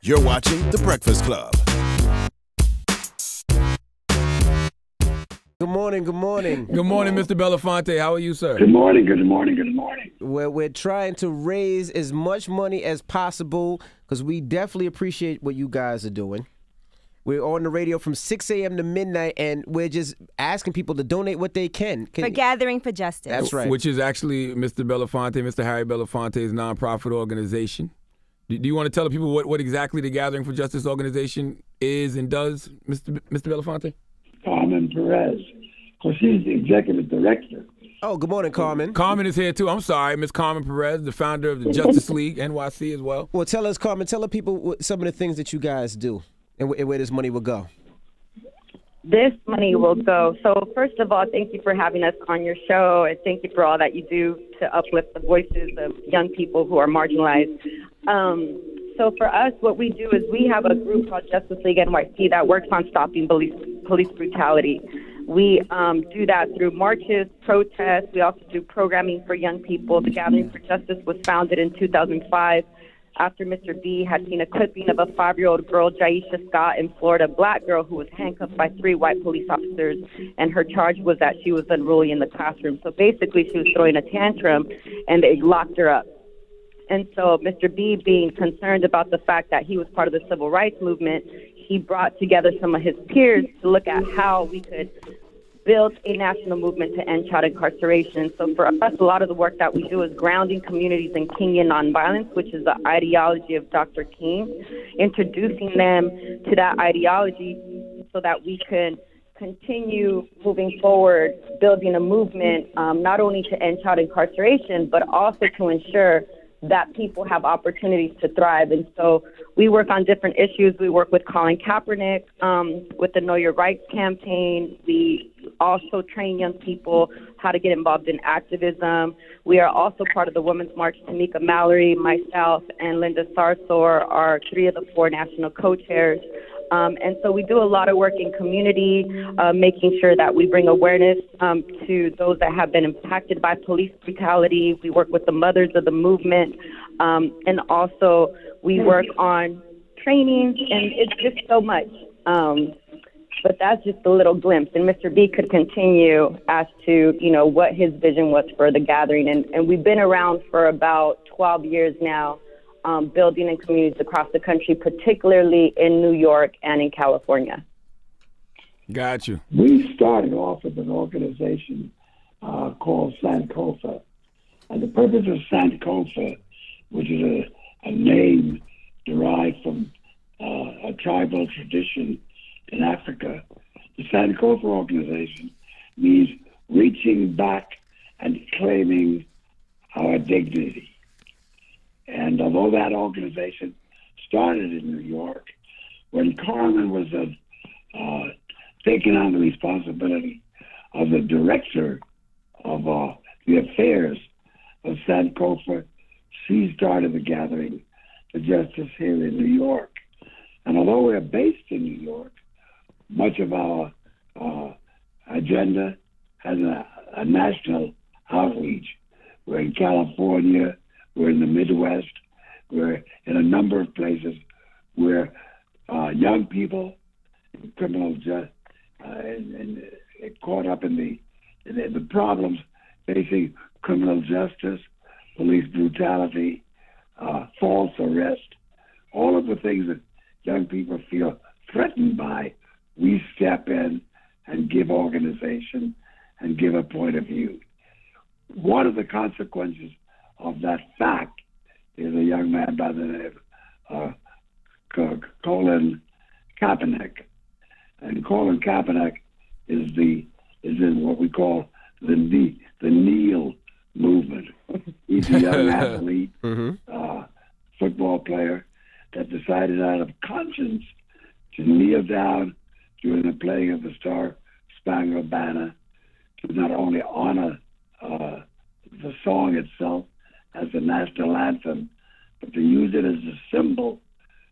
You're watching The Breakfast Club. Good morning, good morning. Good morning, Mr. Belafonte. How are you, sir? Good morning, good morning, good morning. We're trying to raise as much money as possible because we definitely appreciate what you guys are doing. We're on the radio from 6 a.m. to midnight, and we're just asking people to donate what they can. For Gathering for Justice. That's right. Which is actually Mr. Belafonte, Mr. Harry Belafonte's nonprofit organization. Do you want to tell the people what exactly the Gathering for Justice organization is and does, Mr. Belafonte? Carmen Perez, because she's the executive director. Oh, good morning, Carmen. Carmen is here, too. I'm sorry, Miss Carmen Perez, the founder of the Justice League, NYC as well. Well, tell us, Carmen, tell the people some of the things that you guys do and where this money will go. This money will go. So first of all, thank you for having us on your show, and thank you for all that you do to uplift the voices of young people who are marginalized. So for us, what we do is we have a group called Justice League NYC that works on stopping police brutality. We do that through marches, protests. We also do programming for young people. The Gathering for Justice was founded in 2005 after Mr. B had seen a clipping of a 5-year-old girl, Jaisha Scott, in Florida, a black girl who was handcuffed by 3 white police officers, and her charge was that she was unruly in the classroom. So basically, she was throwing a tantrum, and they locked her up. And so Mr. B, being concerned about the fact that he was part of the civil rights movement, he brought together some of his peers to look at how we could build a national movement to end child incarceration. So for us, a lot of the work that we do is grounding communities in Kingian nonviolence, which is the ideology of Dr. King, introducing them to that ideology so that we can continue moving forward, building a movement, not only to end child incarceration, but also to ensure that people have opportunities to thrive. And so we work on different issues. We work with Colin Kaepernick, with the Know Your Rights campaign. We also train young people how to get involved in activism. We are also part of the Women's March. Tamika Mallory, myself, and Linda Sarsour are 3 of the 4 national co-chairs. And so we do a lot of work in community, making sure that we bring awareness to those that have been impacted by police brutality. We work with the mothers of the movement, and also we work on training, and it's just so much. But that's just a little glimpse. And Mr. B could continue as to, what his vision was for the Gathering. And we've been around for about 12 years now. Building in communities across the country, particularly in New York and in California. Got you. We started off with an organization called Sankofa. And the purpose of Sankofa, which is a name derived from a tribal tradition in Africa, the Sankofa organization means reaching back and claiming our dignity. And although that organization started in New York, when Carmen was taking on the responsibility of the director of the affairs of Sankofa, she started the Gathering for Justice here in New York. And although we're based in New York, much of our agenda has a national outreach. We're in California. We're in the Midwest. We're in a number of places where young people, criminal justice, and caught up in the problems facing criminal justice, police brutality, false arrest, all of the things that young people feel threatened by, we step in and give organization and give a point of view. One of the consequences of that fact is a young man by the name of Colin Kaepernick. And Colin Kaepernick is in what we call the kneel movement. He's a young athlete, football player that decided out of conscience to kneel down during the playing of the Star Spangled Banner to not only honor the song itself as the national anthem, but to use it as a symbol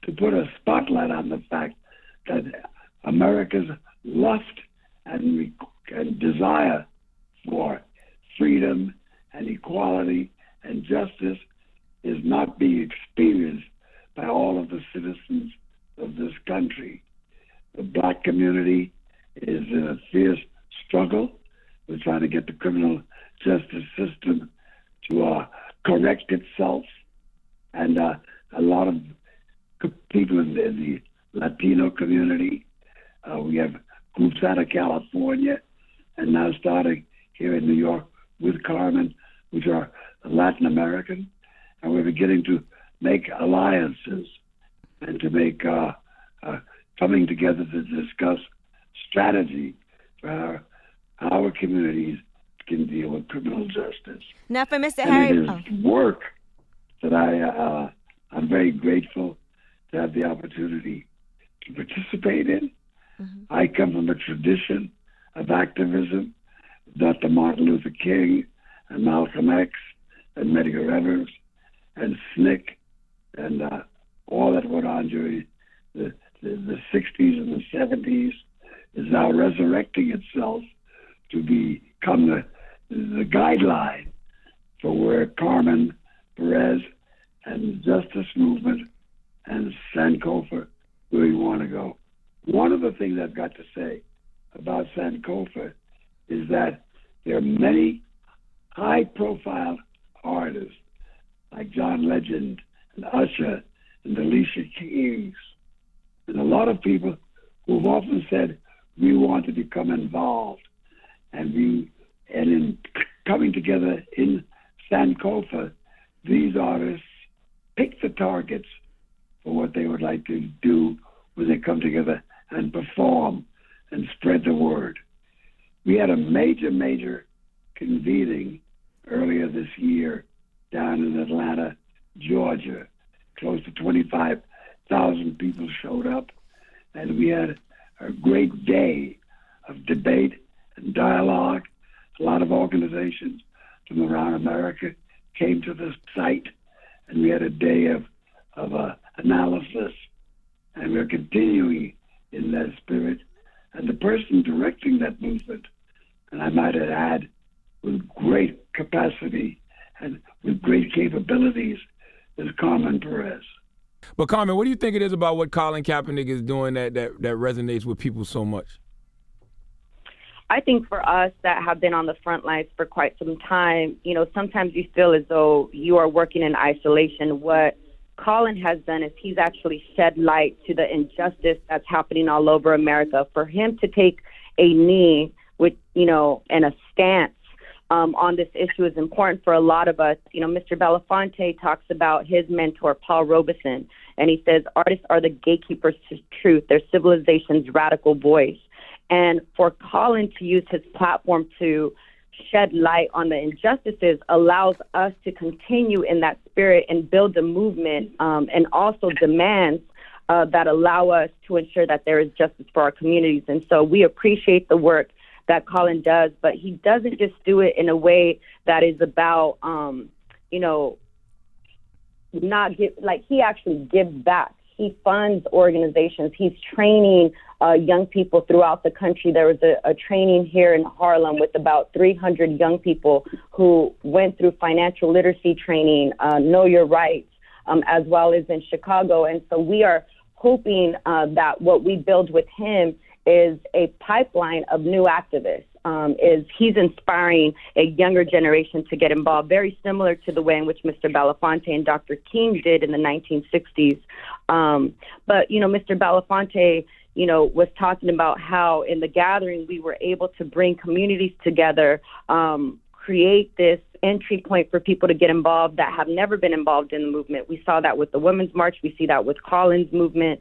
to put a spotlight on the fact that America's lust and desire for freedom and equality and justice is not being experienced by all of the citizens of this country. The black community is in a fierce struggle. We're trying to get the criminal justice system to correct itself. And a lot of people in the Latino community, we have groups out of California and now starting here in New York with Carmen, which are Latin American. And we're beginning to make alliances and to make coming together to discuss strategy for how our communities can deal with criminal justice. Now, for Mr. And Harry, it is work that I'm very grateful to have the opportunity to participate in. Mm-hmm. I come from a tradition of activism, Dr. Martin Luther King and Malcolm X and Medgar Evers and SNCC and all that went on during the 60s and the 70s is now resurrecting itself to become the guideline for where Carmen Perez and the Justice Movement and Sankofa, where we want to go. One of the things I've got to say about Sankofa is that there are many high-profile artists like John Legend and Usher and Alicia Keys, and a lot of people who've often said we want to become involved, and in coming together in Sankofa, these artists pick the targets for what they would like to do when they come together and perform and spread the word. We had a major convening earlier this year down in Atlanta, Georgia. Close to 25,000 people showed up, and we had a great day of debate and dialogue. A lot of organizations from around America came to the site, and we had a day of analysis, and we're continuing in that spirit. And the person directing that movement, and I might add, with great capacity and with great capabilities, is Carmen Perez. But Carmen, what do you think it is about what Colin Kaepernick is doing that resonates with people so much? I think for us that have been on the front lines for quite some time, sometimes you feel as though you are working in isolation. What Colin has done is he's actually shed light to the injustice that's happening all over America. For him to take a knee with, and a stance on this issue is important for a lot of us. Mr. Belafonte talks about his mentor, Paul Robeson, and he says artists are the gatekeepers to truth. They're civilization's radical voice. And for Colin to use his platform to shed light on the injustices allows us to continue in that spirit and build a movement and also demands that allow us to ensure that there is justice for our communities. And so we appreciate the work that Colin does, but he doesn't just do it in a way that is about, he actually gives back. He funds organizations. He's training young people throughout the country. There was a training here in Harlem with about 300 young people who went through financial literacy training, Know Your Rights, as well as in Chicago. And so we are hoping that what we build with him is a pipeline of new activists. He's inspiring a younger generation to get involved, very similar to the way in which Mr. Belafonte and Dr. King did in the 1960s. But Mr. Belafonte, was talking about how in the gathering we were able to bring communities together, create this entry point for people to get involved that have never been involved in the movement. We saw that with the Women's March. We see that with Colin's movement,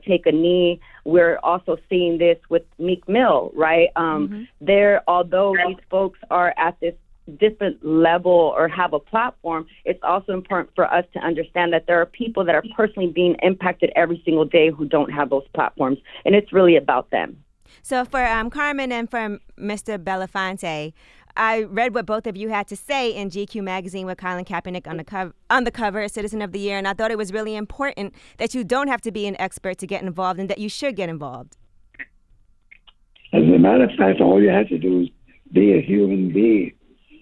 Take a Knee. We're also seeing this with Meek Mill, right? Although these folks are at this different level or have a platform, it's also important for us to understand that there are people that are personally being impacted every single day who don't have those platforms, and it's really about them. So for Carmen and for Mr. Belafonte, I read what both of you had to say in GQ magazine with Colin Kaepernick on the cover, Citizen of the Year, and I thought it was really important that you don't have to be an expert to get involved and that you should get involved. As a matter of fact, all you have to do is be a human being.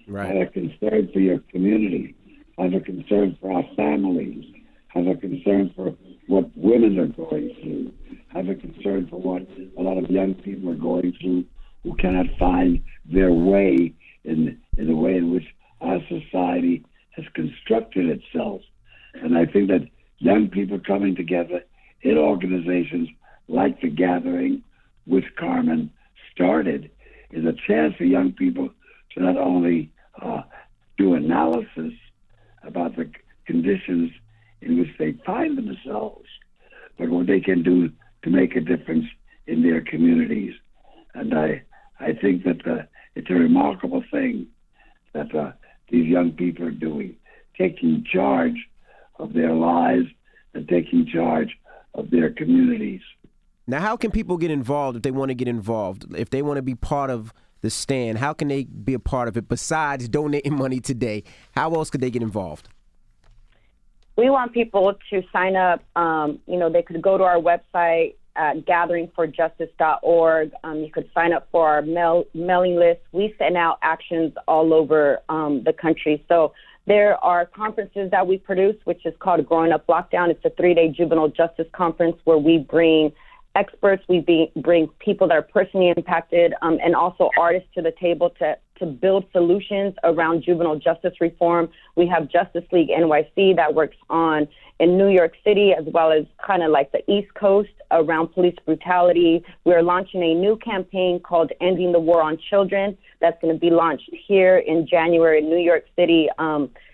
Right. Have a concern for your community. Have a concern for our families. Have a concern for what women are going through. Have a concern for what a lot of young people are going through who cannot find their way in the way in which our society has constructed itself. And I think that young people coming together in organizations like The Gathering, which Carmen started, is a chance for young people to not only do analysis about the conditions in which they find themselves, but what they can do to make a difference in their communities. And I think that it's a remarkable thing that these young people are doing, taking charge of their lives and taking charge of their communities. Now, how can people get involved if they want to get involved? If they want to be part of the stand, how can they be a part of it besides donating money today? How else could they get involved? We want people to sign up. They could go to our website at gatheringforjustice.org. You could sign up for our mailing list. We send out actions all over the country. So there are conferences that we produce, which is called Growing Up Lockdown. It's a 3-day juvenile justice conference where we bring experts, we bring people that are personally impacted, and also artists to the table to build solutions around juvenile justice reform. We have Justice League NYC that works in New York City, as well as kind of like the East Coast around police brutality. We're launching a new campaign called Ending the War on Children that's going to be launched here in January in New York City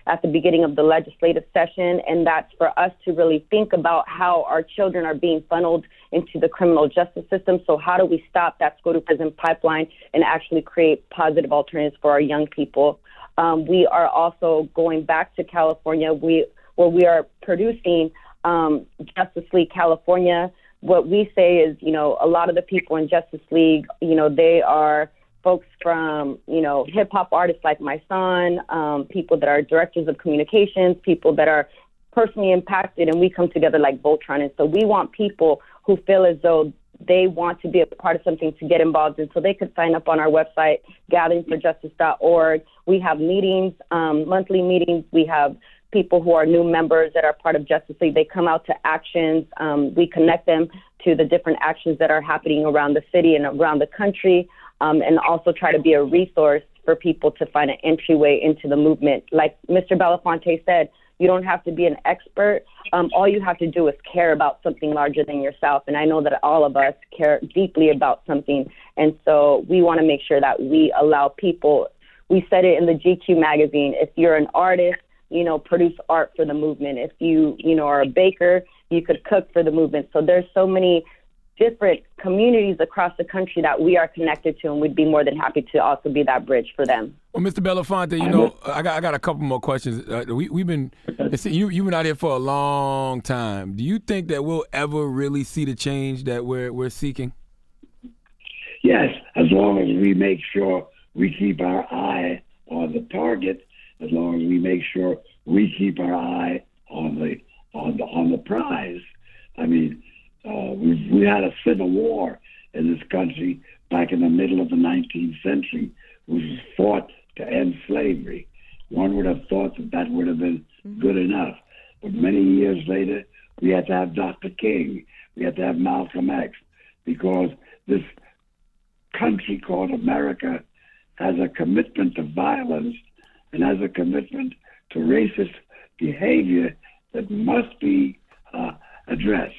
at the beginning of the legislative session. And that's for us to really think about how our children are being funneled into the criminal justice system. So how do we stop that school-to-prison pipeline and actually create positive alternatives for our young people? We are also going back to California, where we are producing Justice League California. What we say is, a lot of the people in Justice League, they are folks from, hip-hop artists like my son, people that are directors of communications, people that are personally impacted, and we come together like Voltron. And so we want people who feel as though they want to be a part of something to get involved in. So they could sign up on our website, gatheringforjustice.org. We have meetings, monthly meetings. We have people who are new members that are part of Justice League. They come out to actions. We connect them to the different actions that are happening around the city and around the country, and also try to be a resource for people to find an entryway into the movement. Like Mr. Belafonte said, you don't have to be an expert. All you have to do is care about something larger than yourself. And I know that all of us care deeply about something. And so we want to make sure that we allow people. We said it in the GQ magazine. If you're an artist, produce art for the movement. If you are a baker, you could cook for the movement. So there's so many different communities across the country that we are connected to, and we'd be more than happy to also be that bridge for them. Well, Mr. Belafonte, I got a couple more questions. You've been out here for a long time. Do you think that we'll ever really see the change that we're seeking? Yes, as long as we make sure we keep our eye on the target, as long as we make sure we keep our eye on the prize. I mean, we had a civil war in this country back in the middle of the 19th century, which was fought to end slavery. One would have thought that would have been good enough. But many years later, we had to have Dr. King. We had to have Malcolm X, because this country called America has a commitment to violence and has a commitment to racist behavior that must be addressed.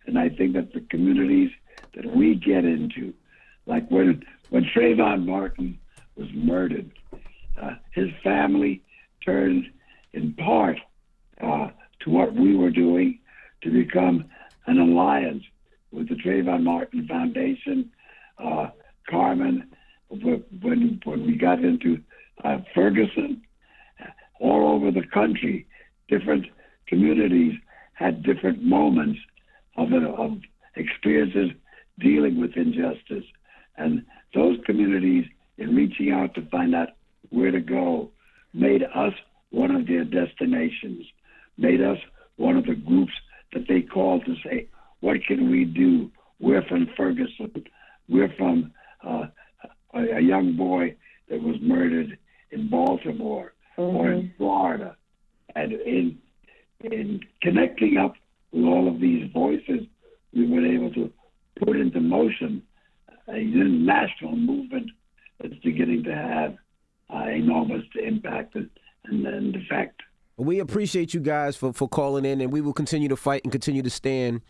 And I think that the communities that we get into, like when Trayvon Martin was murdered, his family turned in part to what we were doing to become an alliance with the Trayvon Martin Foundation. Carmen, when we got into Ferguson, all over the country, different communities had different moments of experiences dealing with injustice. And those communities, in reaching out to find out where to go, made us one of their destinations, made us one of the groups that they called to say, what can we do? We're from Ferguson. We're from a young boy that was murdered in Baltimore or in Florida. And in connecting up with all of these voices, we've been able to put into motion a national movement that's beginning to have enormous impact and effect. We appreciate you guys for calling in, and we will continue to fight and continue to stand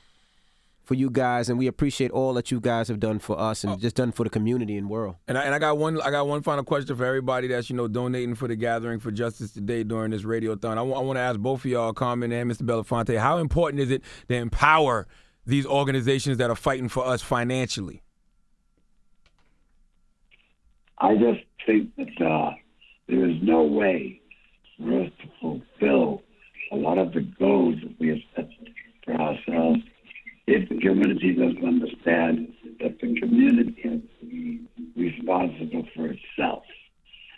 for you guys, and we appreciate all that you guys have done for us and just done for the community and world. And I got one final question for everybody that's donating for the Gathering for Justice today during this radiothon. I want to ask both of y'all, Carmen and Mr. Belafonte, how important is it to empower these organizations that are fighting for us financially? I just think that there is no way for us to fulfill a lot of the goals that we have set for ourselves if the community doesn't understand that the community has to be responsible for itself.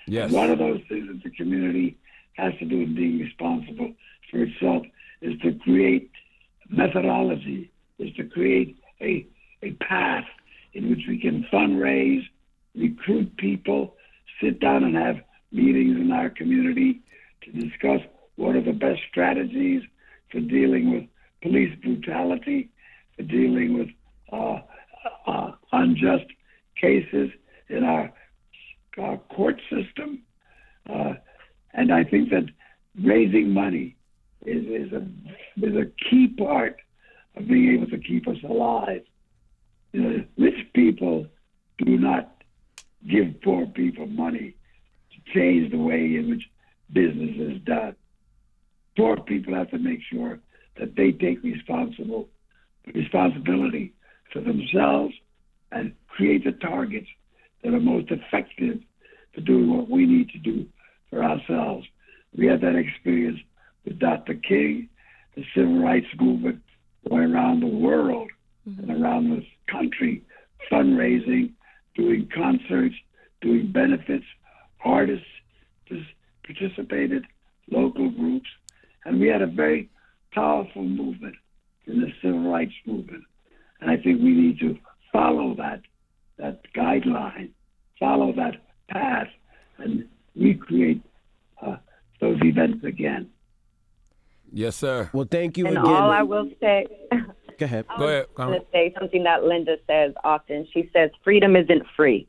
Yes. One of those things that the community has to do in being responsible for itself is to create methodology, is to create a path in which we can fundraise, recruit people, sit down and have meetings in our community to discuss what are the best strategies for dealing with police brutality, for dealing with unjust cases in our court system. And I think that raising money is a key part of being able to keep us alive. Rich people do not give poor people money to change the way in which business is done. Poor people have to make sure that they take responsibility for themselves and create the targets that are most effective for doing what we need to do for ourselves. We had that experience with Dr. King, the civil rights movement going around the world and around this country, fundraising, doing concerts, doing benefits. Artists participated, local groups, and we had a very powerful movement in the civil rights movement. And I think we need to follow that guideline, follow that path, and recreate those events again. Yes, sir. Well, thank you and again. all I will say, Go ahead. Go ahead. I was going to say something that Linda says often. She says, freedom isn't free.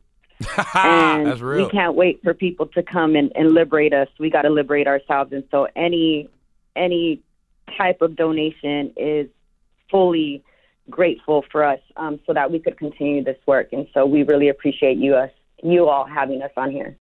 And That's real. we can't wait for people to come and liberate us. We got to liberate ourselves. And so any type of donation is fully grateful for us so that we could continue this work. And so we really appreciate you all having us on here.